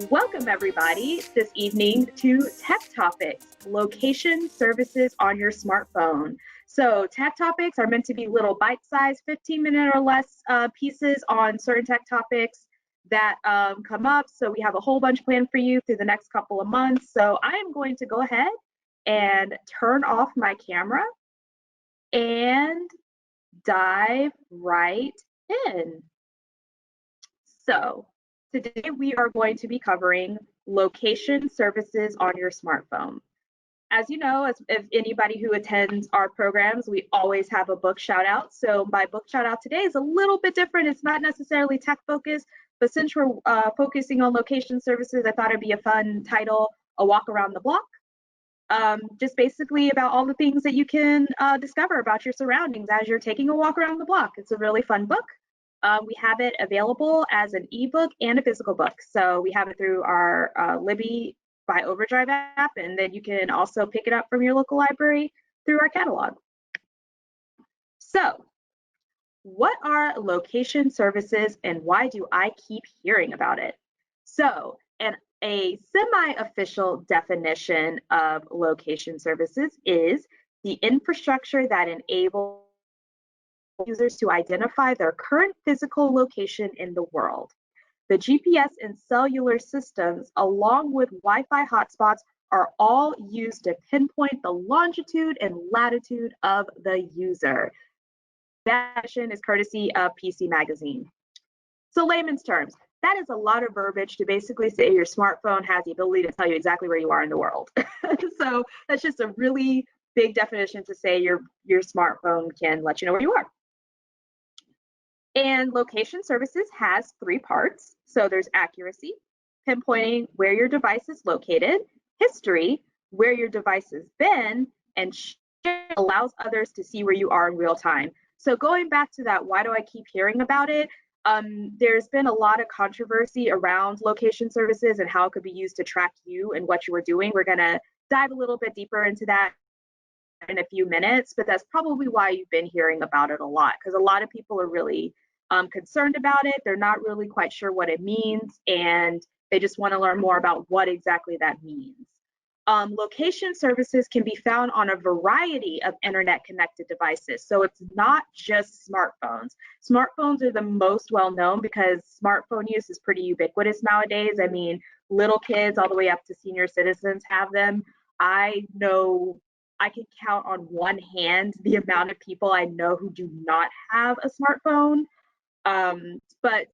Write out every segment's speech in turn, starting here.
Welcome everybody this evening to Tech Topics, location services on your smartphone. So Tech Topics are meant to be little bite-sized 15-minute or less pieces on certain tech topics that come up. So we have a whole bunch planned for you through the next couple of months. So I am going to go ahead and turn off my camera and dive right in. So today we are going to be covering location services on your smartphone. As you know, if anybody who attends our programs, we always have a book shout out. So my book shout out today is a little bit different. It's not necessarily tech focused, but since we're focusing on location services, I thought it'd be a fun title, A Walk Around the Block. Just basically about all the things that you can discover about your surroundings as you're taking a walk around the block. It's a really fun book. We have it available as an ebook and a physical book. So we have it through our Libby by Overdrive app, and then you can also pick it up from your local library through our catalog. So what are location services and why do I keep hearing about it? So, a semi-official definition of location services is the infrastructure that enables users to identify their current physical location in the world. The GPS and cellular systems, along with Wi-Fi hotspots, are all used to pinpoint the longitude and latitude of the user. That definition is courtesy of PC Magazine. So layman's terms, that is a lot of verbiage to basically say your smartphone has the ability to tell you exactly where you are in the world. So that's just a really big definition to say your smartphone can let you know where you are. And location services has three parts. So there's accuracy, pinpointing where your device is located, history, where your device has been, and share allows others to see where you are in real time. So going back to that, why do I keep hearing about it? There's been a lot of controversy around location services and how it could be used to track you and what you were doing. We're going to dive a little bit deeper into that in a few minutes, but that's probably why you've been hearing about it a lot, because a lot of people are really concerned about it. They're not really quite sure what it means, and they just want to learn more about what exactly that means. Location services can be found on a variety of internet connected devices. So it's not just smartphones. Smartphones are the most well known because smartphone use is pretty ubiquitous nowadays. I mean, little kids all the way up to senior citizens have them. I know I can count on one hand the amount of people I know who do not have a smartphone. But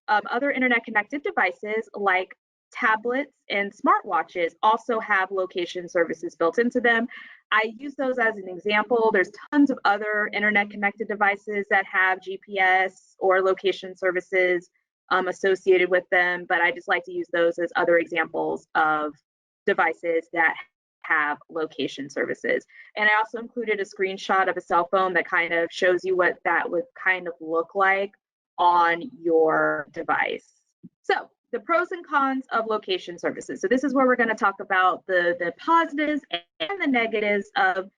other internet connected devices like tablets and smartwatches also have location services built into them. I use those as an example. There's tons of other internet connected devices that have GPS or location services associated with them, but I just like to use those as other examples of devices that have location services. And I also included a screenshot of a cell phone that kind of shows you what that would kind of look like on your device. So the pros and cons of location services. So this is where we're going to talk about the positives and the negatives of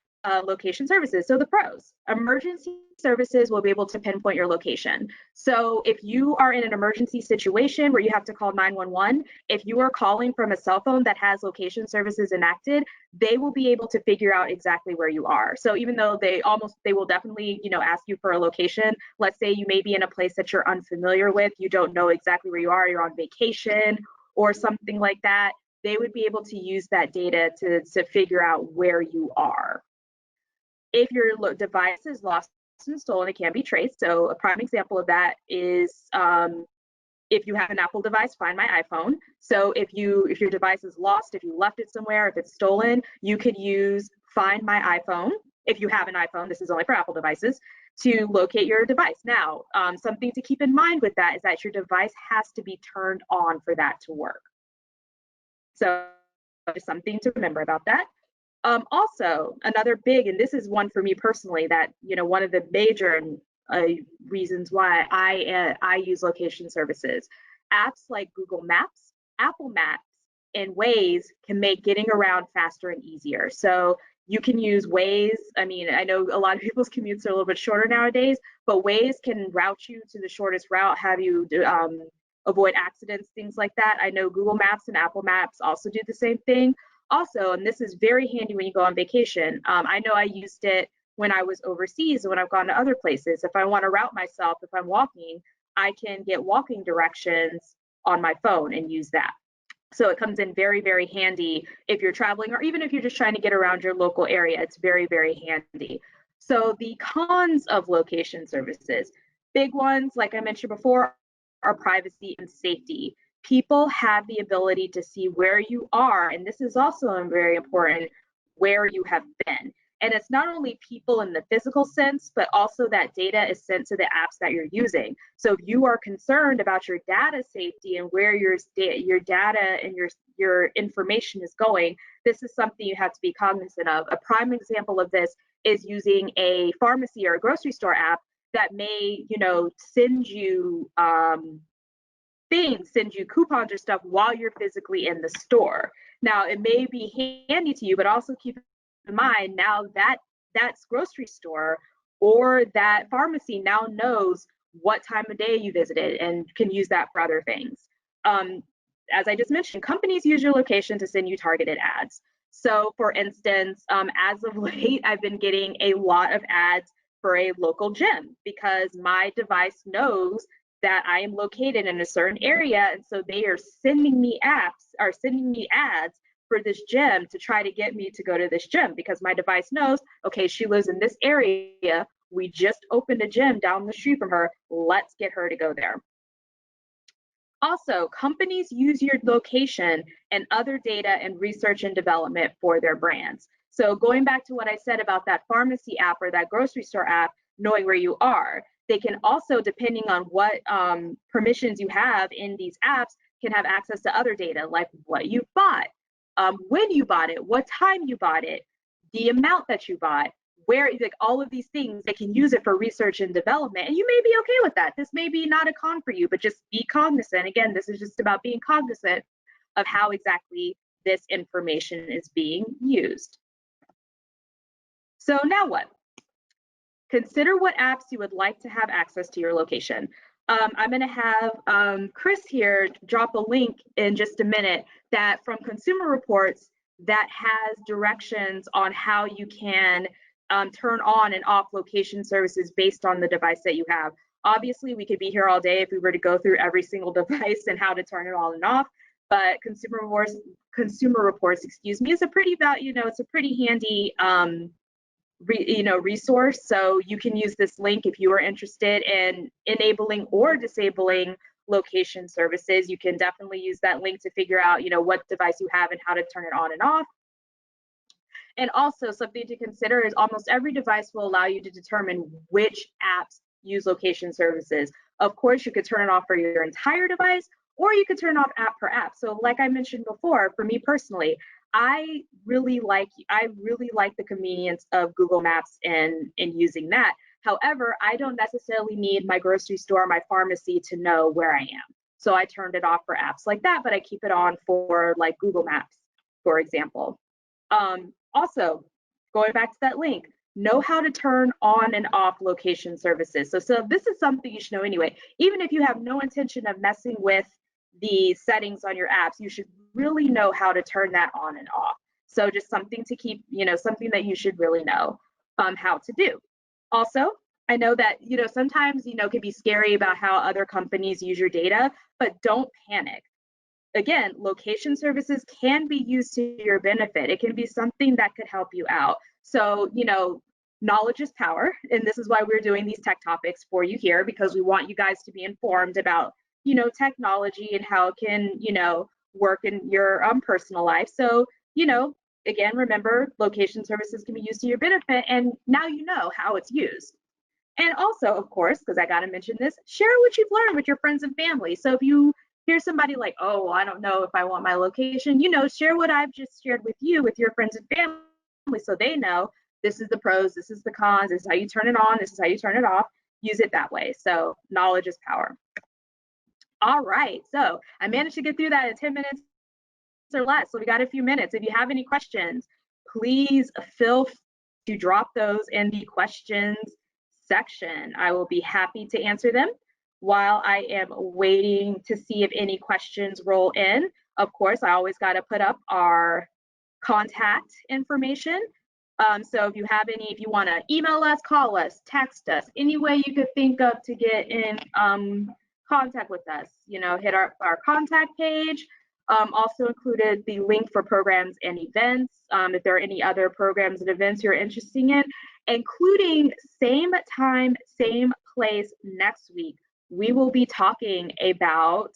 location services. So the pros: emergency services will be able to pinpoint your location. So if you are in an emergency situation where you have to call 911, if you are calling from a cell phone that has location services enacted, they will be able to figure out exactly where you are. So even though they will definitely, ask you for a location. Let's say you may be in a place that you're unfamiliar with, you don't know exactly where you are, you're on vacation or something like that, they would be able to use that data to figure out where you are. If your device is lost and stolen, it can be traced. So a prime example of that is if you have an Apple device, Find My iPhone. So if your device is lost, if you left it somewhere, if it's stolen, you could use Find My iPhone. If you have an iPhone, this is only for Apple devices, to locate your device. Now, something to keep in mind with that is that your device has to be turned on for that to work. So just something to remember about that. Also, another big, and this is one for me personally, that one of the major reasons why I use location services. Apps like Google Maps, Apple Maps, and Waze can make getting around faster and easier. So you can use Waze. I mean, I know a lot of people's commutes are a little bit shorter nowadays, but Waze can route you to the shortest route, have you avoid accidents, things like that. I know Google Maps and Apple Maps also do the same thing. Also, and this is very handy when you go on vacation, I know I used it when I was overseas and when I've gone to other places. If I want to route myself, if I'm walking, I can get walking directions on my phone and use that. So it comes in very, very handy if you're traveling or even if you're just trying to get around your local area. It's very, very handy. So the cons of location services, big ones, like I mentioned before, are privacy and safety. People have the ability to see where you are, and this is also very important, where you have been. And it's not only people in the physical sense, but also that data is sent to the apps that you're using. So if you are concerned about your data safety and where your data and your information is going, this is something you have to be cognizant of. A prime example of this is using a pharmacy or a grocery store app that may, send you send you coupons or stuff while you're physically in the store. Now, it may be handy to you, but also keep in mind now that that's grocery store or that pharmacy now knows what time of day you visited and can use that for other things. As I just mentioned, companies use your location to send you targeted ads. So for instance, as of late, I've been getting a lot of ads for a local gym because my device knows that I am located in a certain area, and so they are sending me ads for this gym to try to get me to go to this gym because my device knows, okay, she lives in this area. We just opened a gym down the street from her. Let's get her to go there. Also, companies use your location and other data and research and development for their brands. So going back to what I said about that pharmacy app or that grocery store app, knowing where you are, they can also, depending on what permissions you have in these apps, can have access to other data like what you bought, when you bought it, what time you bought it, the amount that you bought, where, like all of these things, they can use it for research and development. And you may be okay with that. This may be not a con for you, but just be cognizant. Again, this is just about being cognizant of how exactly this information is being used. So now what? Consider what apps you would like to have access to your location. I'm going to have Chris here drop a link in just a minute that from Consumer Reports that has directions on how you can turn on and off location services based on the device that you have. Obviously, we could be here all day if we were to go through every single device and how to turn it on and off. But Consumer Reports, excuse me, is a pretty it's a pretty handy resource. So you can use this link if you are interested in enabling or disabling location services. You can definitely use that link to figure out, what device you have and how to turn it on and off. And also something to consider is almost every device will allow you to determine which apps use location services. Of course, you could turn it off for your entire device, or you could turn off app per app. So like I mentioned before, for me personally, I really like the convenience of Google Maps and using that. However, I don't necessarily need my grocery store, my pharmacy to know where I am. So I turned it off for apps like that, but I keep it on for like Google Maps, for example. Also, going back to that link, know how to turn on and off location services. So this is something you should know anyway. Even if you have no intention of messing with the settings on your apps, you should really know how to turn that on and off. So just something to keep, something that you should really know how to do. Also, I know that, sometimes, it can be scary about how other companies use your data, but don't panic. Again, location services can be used to your benefit. It can be something that could help you out. So, knowledge is power. And this is why we're doing these tech topics for you here, because we want you guys to be informed about, technology and how it can, work in your personal life. So, again, remember, location services can be used to your benefit, and now you know how it's used. And also, of course, because I got to mention this, share what you've learned with your friends and family. So if you hear somebody like, oh, I don't know if I want my location, share what I've just shared with you, with your friends and family, so they know this is the pros, this is the cons, this is how you turn it on, this is how you turn it off. Use it that way. So knowledge is power. All right, so I managed to get through that in 10 minutes or less. So we got a few minutes. If you have any questions, please feel free to drop those in the questions section. I will be happy to answer them. while I am waiting to see if any questions roll in, of course, I always got to put up our contact information. So if you have any, if you want to email us, call us, text us, any way you could think of to get in contact with us, hit our contact page. Also included the link for programs and events. If there are any other programs and events you're interested in, including same time, same place next week, we will be talking about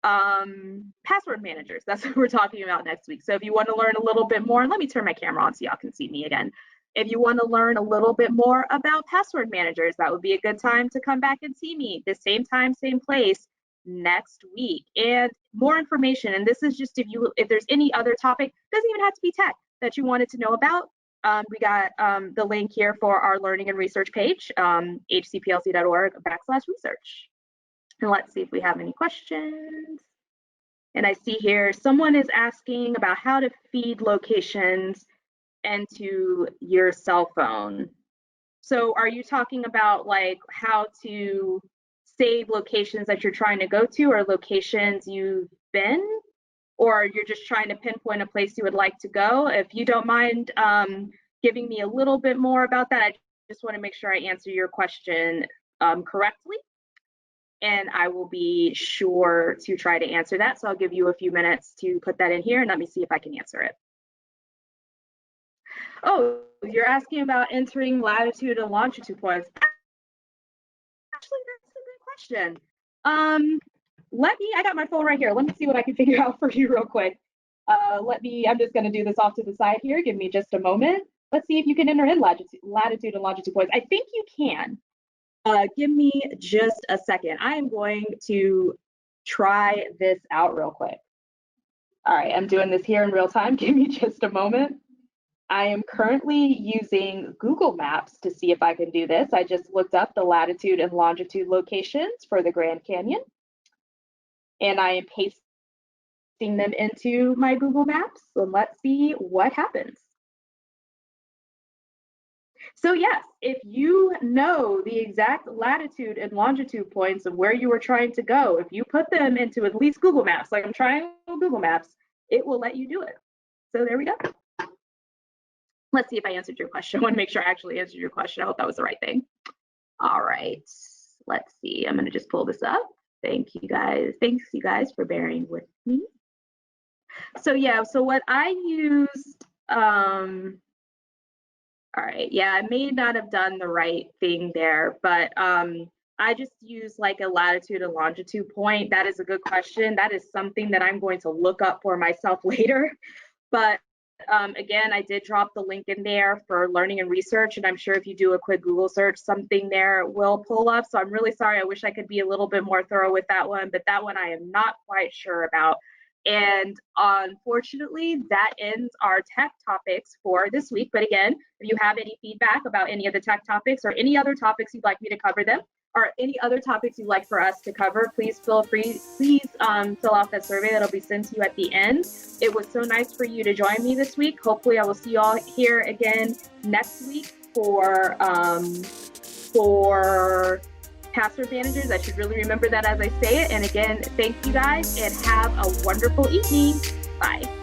password managers. That's what we're talking about next week. So if you want to learn a little bit more, and let me turn my camera on so y'all can see me again. If you want to learn a little bit more about password managers, that would be a good time to come back and see me the same time, same place next week. And more information, and this is just if there's any other topic, doesn't even have to be tech, that you wanted to know about, we got the link here for our learning and research page, hcplc.org/research. And let's see if we have any questions. And I see here someone is asking about how to feed locations into your cell phone. So are you talking about like how to save locations that you're trying to go to, or locations you've been, or you're just trying to pinpoint a place you would like to go? If you don't mind giving me a little bit more about that, I just want to make sure I answer your question correctly. And I will be sure to try to answer that. So I'll give you a few minutes to put that in here and let me see if I can answer it. Oh, you're asking about entering latitude and longitude points. Actually, that's a good question. I got my phone right here. Let me see what I can figure out for you real quick. I'm just gonna do this off to the side here. Give me just a moment. Let's see if you can enter in latitude and longitude points. I think you can. Give me just a second. I am going to try this out real quick. All right, I'm doing this here in real time. Give me just a moment. I am currently using Google Maps to see if I can do this. I just looked up the latitude and longitude locations for the Grand Canyon, and I am pasting them into my Google Maps. So let's see what happens. So yes, if you know the exact latitude and longitude points of where you were trying to go, if you put them into at least Google Maps, like I'm trying Google Maps, it will let you do it. So there we go. Let's see if I answered your question. I want to make sure I actually answered your question. I hope that was the right thing. All right, let's see. I'm going to just pull this up. Thanks you guys for bearing with me. So yeah, so what I used, all right, yeah, I may not have done the right thing there, but I just use like a latitude and longitude point. That is a good question. That is something that I'm going to look up for myself later. But again, I did drop the link in there for learning and research, and I'm sure if you do a quick Google search, something there will pull up. So I'm really sorry. I wish I could be a little bit more thorough with that one, but that one I am not quite sure about. And unfortunately, that ends our tech topics for this week. But again, if you have any feedback about any of the tech topics or any other topics you'd like me to cover them, or any other topics you'd like for us to cover, please feel free, fill out that survey that'll be sent to you at the end. It was so nice for you to join me this week. Hopefully I will see you all here again next week for password managers. I should really remember that as I say it. And again, thank you guys and have a wonderful evening. Bye.